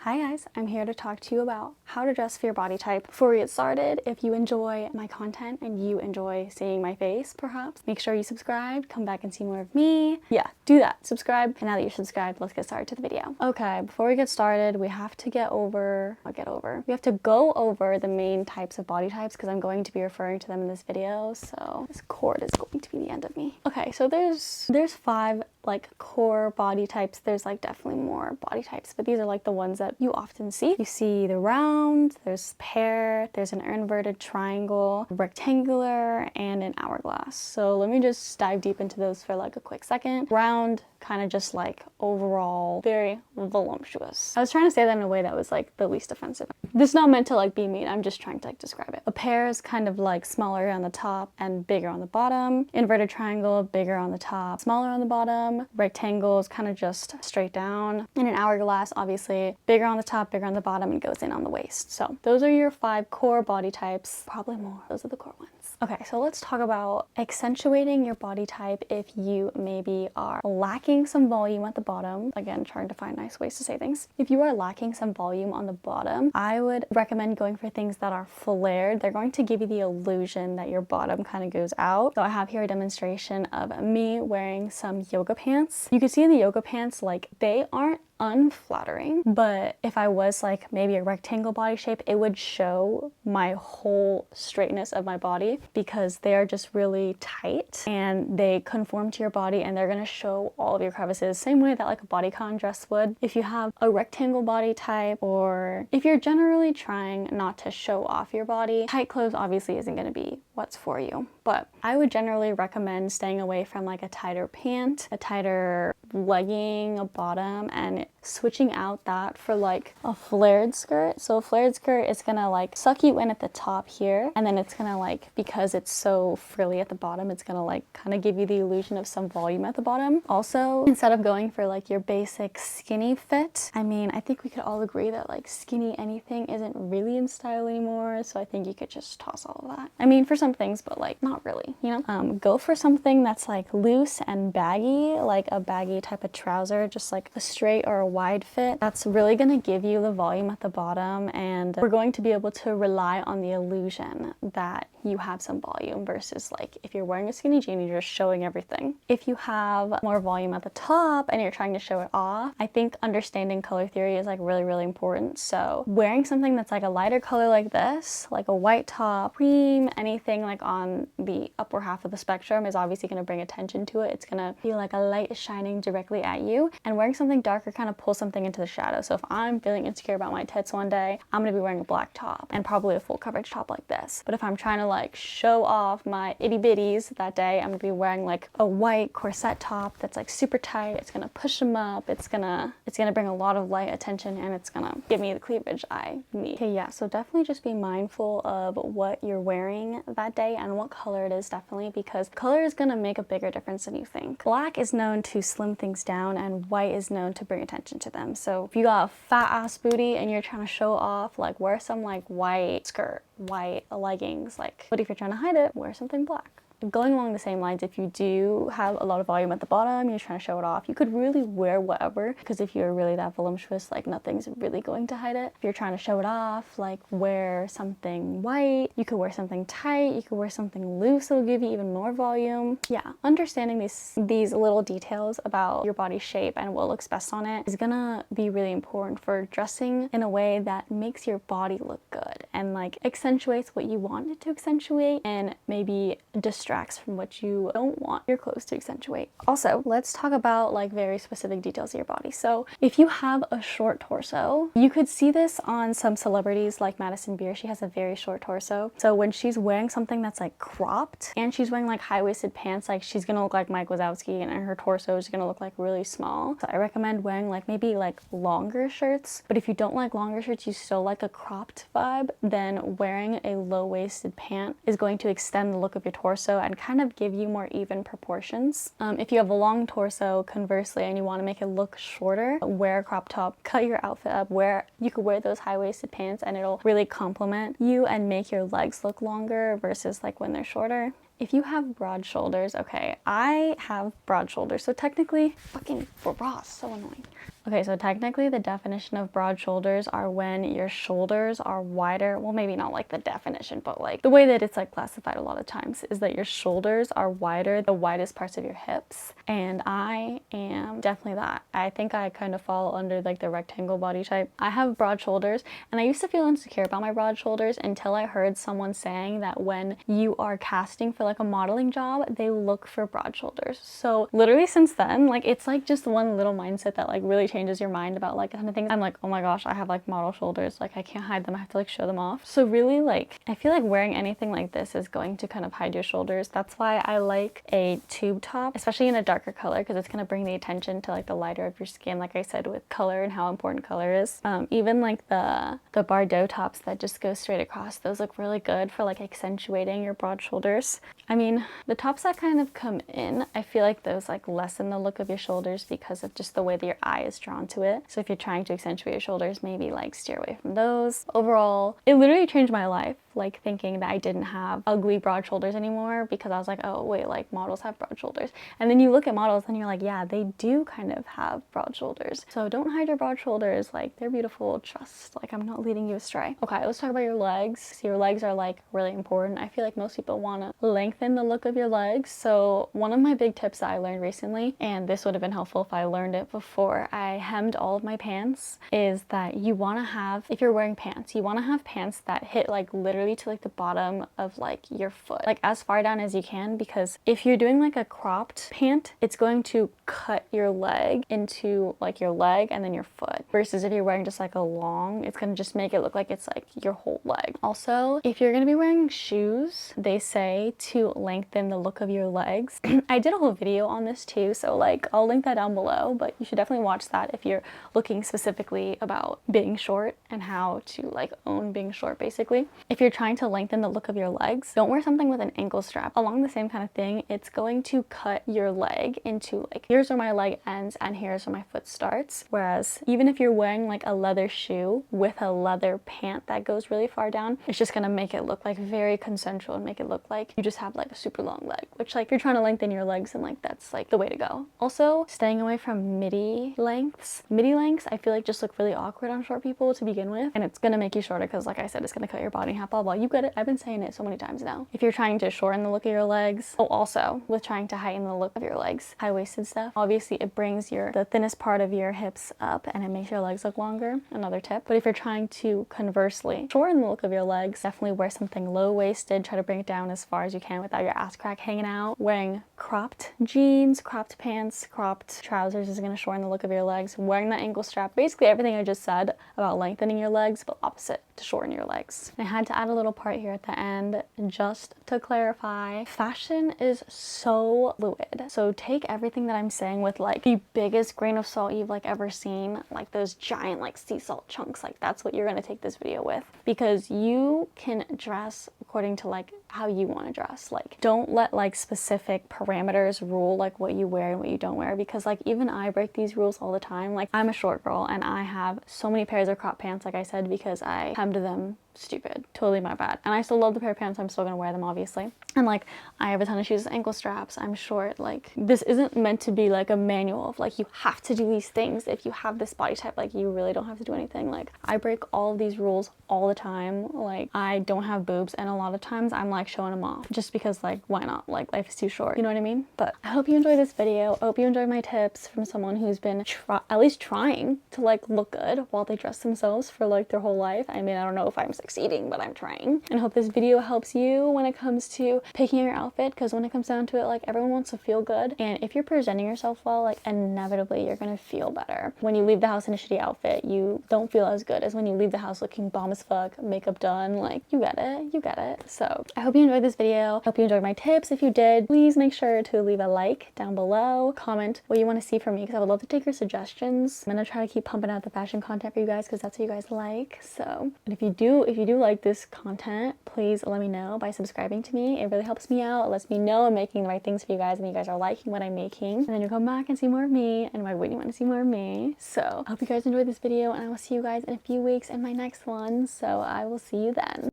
Hi guys, I'm here to talk to you about how to dress for your body type. Before we get started, if you enjoy my content and you enjoy seeing my face perhaps, make sure you subscribe, come back and see more of me. Yeah, do that, subscribe. And now that you're subscribed, let's get started to the video. Okay, before we get started, we have to we have to go over the main types of body types because I'm going to be referring to them in this video, so this cord is going to be the end of me. Okay, so there's 5 like core body types. There's like definitely more body types, but these are like the ones that you often see. You see the round, there's pear, there's an inverted triangle, rectangular, and an hourglass. So let me just dive deep into those for like a quick second. Round, kind of just like overall very voluptuous. I was trying to say that in a way that was like the least offensive. This is not meant to like be mean, I'm just trying to like describe it. A pear is kind of like smaller on the top and bigger on the bottom. Inverted triangle, bigger on the top, smaller on the bottom. Rectangle is kind of just straight down. And an hourglass, obviously bigger on the top, bigger on the bottom, and goes in on the waist. So those are your 5 core body types, probably more. Those are the core ones. Okay, so let's talk about accentuating your body type if you maybe are lacking some volume at the bottom. Again, trying to find nice ways to say things. If you are lacking some volume on the bottom, I would recommend going for things that are flared. They're going to give you the illusion that your bottom kind of goes out. So I have here a demonstration of me wearing some yoga pants. You can see in the yoga pants, like they aren't unflattering, but if I was like maybe a rectangle body shape, it would show my whole straightness of my body because they are just really tight and they conform to your body and they're going to show all of your crevices, same way that like a bodycon dress would. If you have a rectangle body type, or if you're generally trying not to show off your body, tight clothes obviously isn't going to be what's for you. But I would generally recommend staying away from like a tighter pant, a tighter legging, a bottom, and switching out that for like a flared skirt. So a flared skirt is gonna like suck you in at the top here, and then it's gonna like, because it's so frilly at the bottom, it's gonna like kind of give you the illusion of some volume at the bottom. Also, instead of going for like your basic skinny fit, I mean, I think we could all agree that like skinny anything isn't really in style anymore, so I think you could just toss all of that. I mean, for some things, but like not really, you know? Go for something that's like loose and baggy, like a baggy type of trouser, just like a straight or a wide fit. That's really going to give you the volume at the bottom, and we're going to be able to rely on the illusion that you have some volume versus like if you're wearing a skinny jean, you're just showing everything. If you have more volume at the top and you're trying to show it off, I think understanding color theory is like really important. So wearing something that's like a lighter color like this, like a white top, cream, anything like on the upper half of the spectrum is obviously going to bring attention to it. It's going to feel like a light is shining directly at you, and wearing something darker kind of pulls something into the shadow. So if I'm feeling insecure about my tits one day, I'm going to be wearing a black top and probably a full coverage top like this. But if I'm trying to like show off my itty bitties that day, I'm going to be wearing like a white corset top that's like super tight. It's going to push them up. It's going to bring a lot of light attention, and it's going to give me the cleavage I need. Okay, yeah, so definitely just be mindful of what you're wearing that day and what color it is, definitely, because color is going to make a bigger difference than you think. Black is known to slim things down and white is known to bring attention to them. So if you got a fat ass booty and you're trying to show off, like wear some like white skirt, white leggings, like, but if you're trying to hide it, wear something black. Going along the same lines, if you do have a lot of volume at the bottom, you're trying to show it off, you could really wear whatever, because if you're really that voluptuous, like nothing's really going to hide it. If you're trying to show it off, like wear something white, you could wear something tight, you could wear something loose, it'll give you even more volume. Yeah, understanding these little details about your body shape and what looks best on it is gonna be really important for dressing in a way that makes your body look good and like accentuates what you want it to accentuate and maybe distracts from what you don't want your clothes to accentuate. Also, let's talk about like very specific details of your body. So if you have a short torso, you could see this on some celebrities like Madison Beer. She has a very short torso. So when she's wearing something that's like cropped and she's wearing like high-waisted pants, like she's gonna look like Mike Wazowski and her torso is gonna look like really small. So I recommend wearing like maybe like longer shirts. But if you don't like longer shirts, you still like a cropped vibe, then wearing a low-waisted pant is going to extend the look of your torso and kind of give you more even proportions. If you have a long torso, conversely, and you want to make it look shorter, wear a crop top, cut your outfit up, you could wear those high-waisted pants and it'll really complement you and make your legs look longer versus like when they're shorter. If you have broad shoulders, okay, I have broad shoulders, so technically, fucking bra, so annoying. Okay, so technically the definition of broad shoulders are when your shoulders are wider. Well, maybe not like the definition, but like the way that it's like classified a lot of times is that your shoulders are wider, the widest parts of your hips. And I am definitely that. I think I kind of fall under like the rectangle body type. I have broad shoulders, and I used to feel insecure about my broad shoulders until I heard someone saying that when you are casting for like a modeling job, they look for broad shoulders. So literally since then, like it's like just one little mindset that like really changes your mind about like kind of things. I'm like, oh my gosh, I have like model shoulders, like I can't hide them, I have to like show them off. So really, like I feel like wearing anything like this is going to kind of hide your shoulders. That's why I like a tube top, especially in a darker color, because it's going to bring the attention to like the lighter of your skin, like I said, with color and how important color is. Even like the Bardot tops that just go straight across, those look really good for like accentuating your broad shoulders. I mean, the tops that kind of come in, I feel like those like lessen the look of your shoulders because of just the way that your eye is drawn to it. So if you're trying to accentuate your shoulders, maybe like steer away from those. Overall, it literally changed my life, like thinking that I didn't have ugly broad shoulders anymore, because I was like, oh wait, like models have broad shoulders. And then you look at models and you're like, yeah, they do kind of have broad shoulders. So don't hide your broad shoulders, like they're beautiful, trust, like I'm not leading you astray. Okay, let's talk about your legs. So your legs are like really important. I feel like most people want to lengthen the look of your legs. So one of my big tips that I learned recently, and this would have been helpful if I learned it before I hemmed all of my pants, is that you want to have, if you're wearing pants, you want to have pants that hit like literally to like the bottom of like your foot, like as far down as you can, because if you're doing like a cropped pant, it's going to cut your leg into like your leg and then your foot, versus if you're wearing just like a long, it's going to just make it look like it's like your whole leg. Also, if you're going to be wearing shoes, they say to lengthen the look of your legs. I did a whole video on this too, so like I'll link that down below, but you should definitely watch that if you're looking specifically about being short and how to like own being short basically. If you're trying to lengthen the look of your legs, don't wear something with an ankle strap. Along the same kind of thing, it's going to cut your leg into like, here's where my leg ends and here's where my foot starts. Whereas even if you're wearing like a leather shoe with a leather pant that goes really far down, it's just gonna make it look like very consensual and make it look like you just have like a super long leg, which like if you're trying to lengthen your legs, and like that's like the way to go. Also, staying away from midi lengths. Midi lengths I feel like just look really awkward on short people to begin with, and it's gonna make you shorter because like I said, it's gonna cut your body in half, blah blah. You get it, I've been saying it so many times now. If you're trying to shorten the look of your legs, oh also with trying to heighten the look of your legs, high-waisted stuff, obviously it brings the thinnest part of your hips up and it makes your legs look longer, another tip. But if you're trying to conversely shorten the look of your legs, definitely wear something low-waisted, try to bring it down as far as you can without your ass crack hanging out. Wearing cropped jeans, cropped pants, cropped trousers is going to shorten the look of your legs. Wearing that ankle strap, basically everything I just said about lengthening your legs, but opposite, to shorten your legs. I had to add a little part here at the end just to clarify, fashion is so fluid. So take everything that I'm saying with like the biggest grain of salt you've like ever seen, like those giant like sea salt chunks, like that's what you're going to take this video with, because you can dress according to like how you want to dress. Like don't let like specific parameters rule like what you wear and what you don't wear, because like even I break these rules all the time. Like I'm a short girl and I have so many pairs of crop pants, like I said, because I hemmed them. Stupid, totally my bad. And I still love the pair of pants, I'm still gonna wear them obviously. And like I have a ton of shoes with ankle straps, I'm short. Like this isn't meant to be like a manual of like you have to do these things if you have this body type. Like you really don't have to do anything. Like I break all of these rules all the time. Like I don't have boobs and a lot of times I'm like showing them off just because like why not, like life is too short, you know what I mean? But I hope you enjoyed this video. I hope you enjoyed my tips from someone who's been at least trying to like look good while they dress themselves for like their whole life. I mean, I don't know if I'm succeeding, but I'm trying. And I hope this video helps you when it comes to picking your outfit, because when it comes down to it, like everyone wants to feel good, and if you're presenting yourself well, like inevitably you're gonna feel better. When you leave the house in a shitty outfit, you don't feel as good as when you leave the house looking bomb as fuck, makeup done, like you get it, you get it. So I hope you enjoyed this video. I hope you enjoyed my tips. If you did, please make sure to leave a like down below, comment what you want to see from me, because I would love to take your suggestions. I'm gonna try to keep pumping out the fashion content for you guys because that's what you guys like. So, and if you do like this content, please let me know by subscribing to me. It really helps me out. It lets me know I'm making the right things for you guys and you guys are liking what I'm making. And then you'll come back and see more of me, and why wouldn't you want to see more of me? So I hope you guys enjoyed this video, and I will see you guys in a few weeks in my next one. So I will see you then.